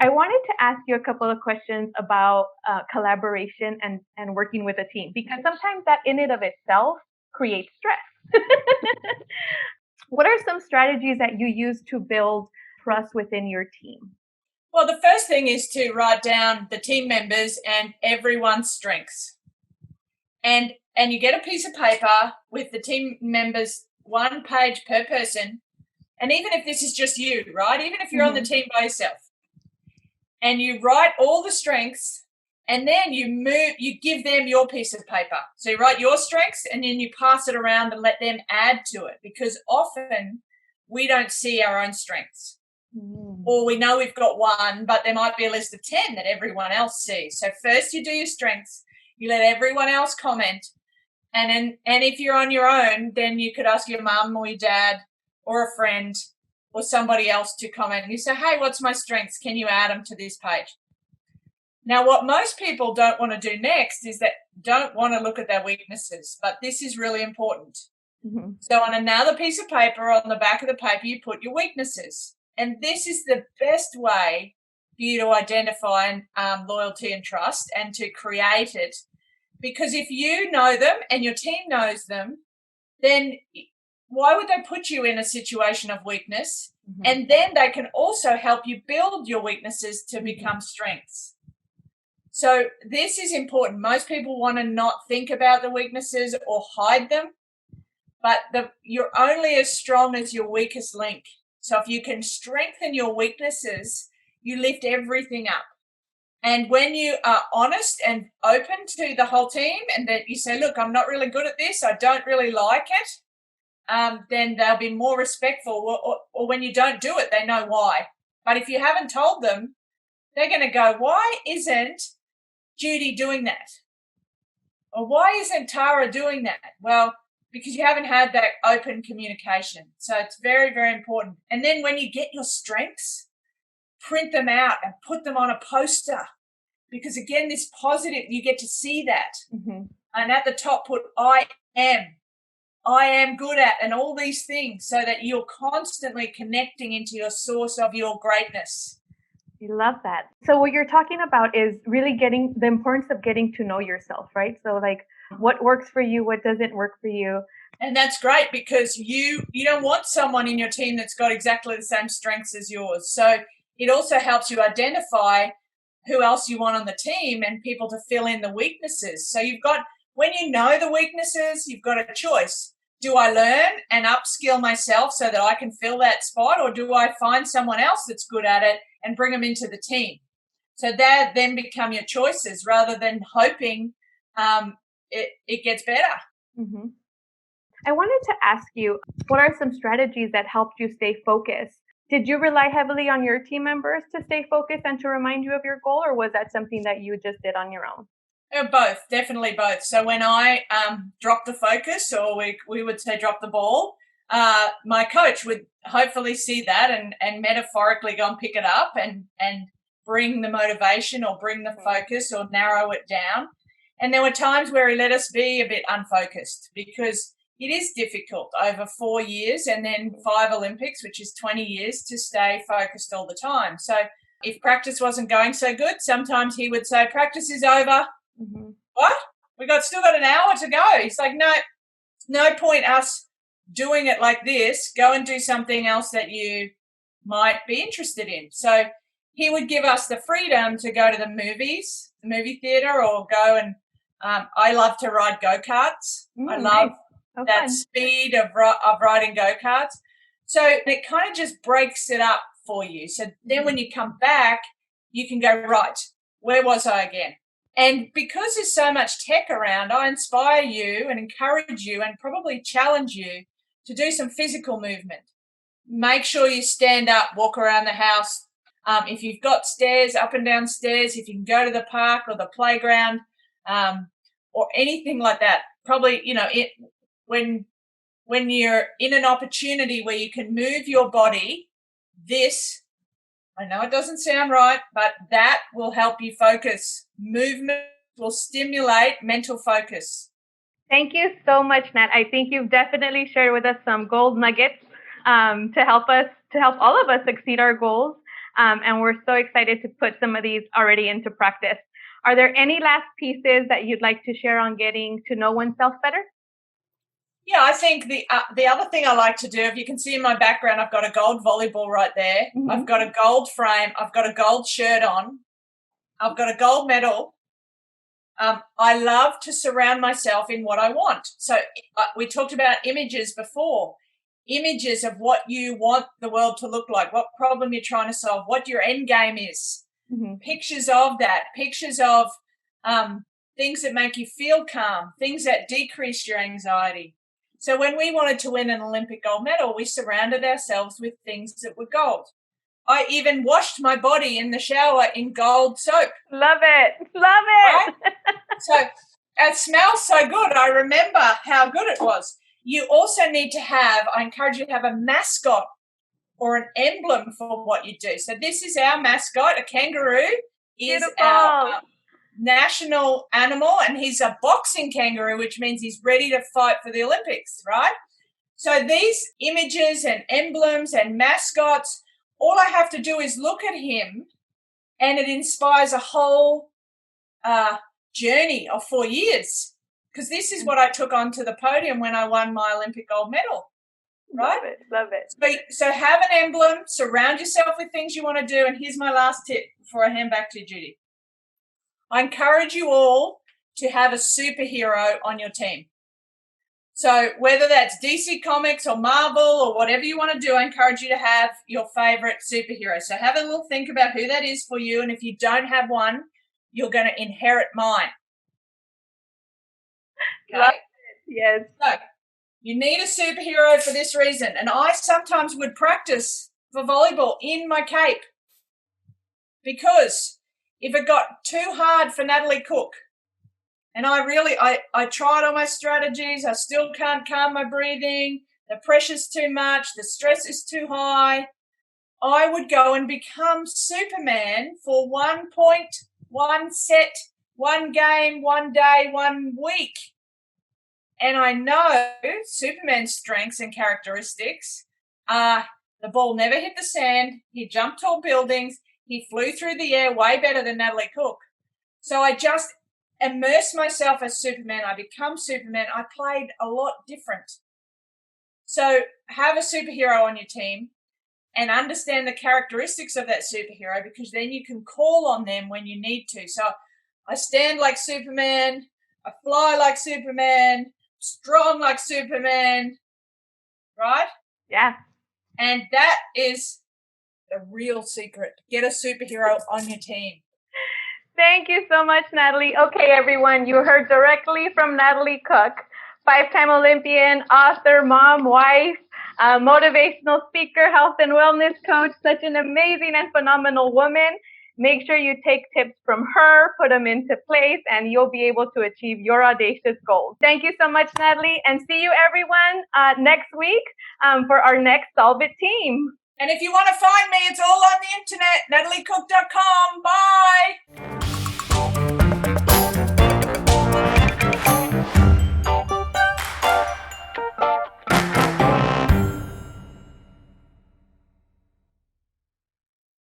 I wanted to ask you a couple of questions about collaboration and working with a team, because sometimes that in and of itself creates stress. What are some strategies that you use to build trust within your team? Well, the first thing is to write down the team members and everyone's strengths. And you get a piece of paper with the team members, 1 page per person. And even if this is just you, right? Even if you're on the team by yourself, and you write all the strengths, and then you give them your piece of paper. So you write your strengths and then you pass it around and let them add to it, because often we don't see our own strengths. Or we know we've got one, but there might be a list of 10 that everyone else sees. So first you do your strengths, you let everyone else comment, and if you're on your own, then you could ask your mum or your dad or a friend or somebody else to comment. And you say, hey, what's my strengths? Can you add them to this page? Now, what most people don't want to do next is that don't want to look at their weaknesses, but this is really important. So on another piece of paper, on the back of the paper, you put your weaknesses. And this is the best way for you to identify loyalty and trust and to create it. Because if you know them and your team knows them, then why would they put you in a situation of weakness? And then they can also help you build your weaknesses to become strengths. So this is important. Most people want to not think about the weaknesses or hide them, but you're only as strong as your weakest link. So if you can strengthen your weaknesses, you lift everything up. And when you are honest and open to the whole team, and that you say, look, I'm not really good at this, I don't really like it, then they'll be more respectful. Or when you don't do it, they know why. But if you haven't told them, they're going to go, why isn't Judy doing that? Or why isn't Tara doing that? Well, because you haven't had that open communication. So it's very, very important. And then when you get your strengths, print them out and put them on a poster, because again, this positive, you get to see that. And at the top, put I am good at, and all these things, so that you're constantly connecting into your source of your greatness. I love that. So what you're talking about is really getting the importance of getting to know yourself, right? So like what works for you, what doesn't work for you. And that's great, because you don't want someone in your team that's got exactly the same strengths as yours. So it also helps you identify who else you want on the team and people to fill in the weaknesses. So when you know the weaknesses, you've got a choice. Do I learn and upskill myself so that I can fill that spot, or do I find someone else that's good at it and bring them into the team? So that then become your choices, rather than hoping it gets better. I wanted to ask you, what are some strategies that helped you stay focused? Did you rely heavily on your team members to stay focused and to remind you of your goal, or was that something that you just did on your own? Both, definitely both. So when I dropped the focus, or we would say drop the ball, my coach would hopefully see that and metaphorically go and pick it up and bring the motivation or bring the focus or narrow it down. And there were times where he let us be a bit unfocused, because it is difficult over 4 years and then 5 Olympics, which is 20 years, to stay focused all the time. So if practice wasn't going so good, sometimes he would say, practice is over. What? Still got an hour to go. He's like, no point us doing it like this. Go and do something else that you might be interested in. So he would give us the freedom to go to the movies, the movie theater, or go and I love to ride go-karts. I love that speed of riding go-karts. So it kind of just breaks it up for you. So then when you come back, you can go, right, where was I again? And because there's so much tech around, I inspire you and encourage you and probably challenge you to do some physical movement. Make sure you stand up, walk around the house. If you've got stairs, up and down stairs, if you can go to the park or the playground, or anything like that. Probably, when you're in an opportunity where you can move your body, I know it doesn't sound right, but that will help you focus. Movement will stimulate mental focus. Thank you so much, Nat. I think you've definitely shared with us some gold nuggets to help all of us succeed our goals. And we're so excited to put some of these already into practice. Are there any last pieces that you'd like to share on getting to know oneself better? Yeah, I think the other thing I like to do, if you can see in my background, I've got a gold volleyball right there. Mm-hmm. I've got a gold frame. I've got a gold shirt on. I've got a gold medal. I love to surround myself in what I want. So we talked about images before, images of what you want the world to look like, what problem you're trying to solve, what your end game is, pictures of that, pictures of things that make you feel calm, things that decrease your anxiety. So when we wanted to win an Olympic gold medal, we surrounded ourselves with things that were gold. I even washed my body in the shower in gold soap. Love it. Love it. Right? So it smells so good. I remember how good it was. You also need to have, I encourage you to have a mascot or an emblem for what you do. So this is our mascot. A kangaroo is Beautiful. Our national animal, and he's a boxing kangaroo, which means he's ready to fight for the Olympics, right? So these images and emblems and mascots, all I have to do is look at him and it inspires a whole journey of 4 years, because this is what I took onto the podium when I won my Olympic gold medal, right? Love it. So have an emblem, surround yourself with things you want to do, and here's my last tip before I hand back to Judy. I encourage you all to have a superhero on your team. So whether that's DC Comics or Marvel or whatever you want to do, I encourage you to have your favorite superhero. So have a little think about who that is for you. And if you don't have one, you're going to inherit mine. Okay? Love it. Yes. So you need a superhero for this reason. And I sometimes would practice for volleyball in my cape, because if it got too hard for Natalie Cook, and I tried all my strategies, I still can't calm my breathing, the pressure's too much, the stress is too high, I would go and become Superman for 1 point, 1 set, 1 game, 1 day, 1 week. And I know Superman's strengths and characteristics are the ball never hit the sand, he jumped tall buildings, he flew through the air way better than Natalie Cook. So I just immerse myself as Superman. I become Superman. I played a lot different. So have a superhero on your team and understand the characteristics of that superhero, because then you can call on them when you need to. So I stand like Superman. I fly like Superman. Strong like Superman. Right? Yeah. And that is the real secret. Get a superhero on your team. Thank you so much, Natalie. Okay, everyone, you heard directly from Natalie Cook, 5-time Olympian, author, mom, wife, motivational speaker, health and wellness coach, such an amazing and phenomenal woman. Make sure you take tips from her, put them into place, and you'll be able to achieve your audacious goals. Thank you so much, Natalie, and see you, everyone, next week for our next Solve It team. And if you want to find me, it's all on the internet, nataliecook.com.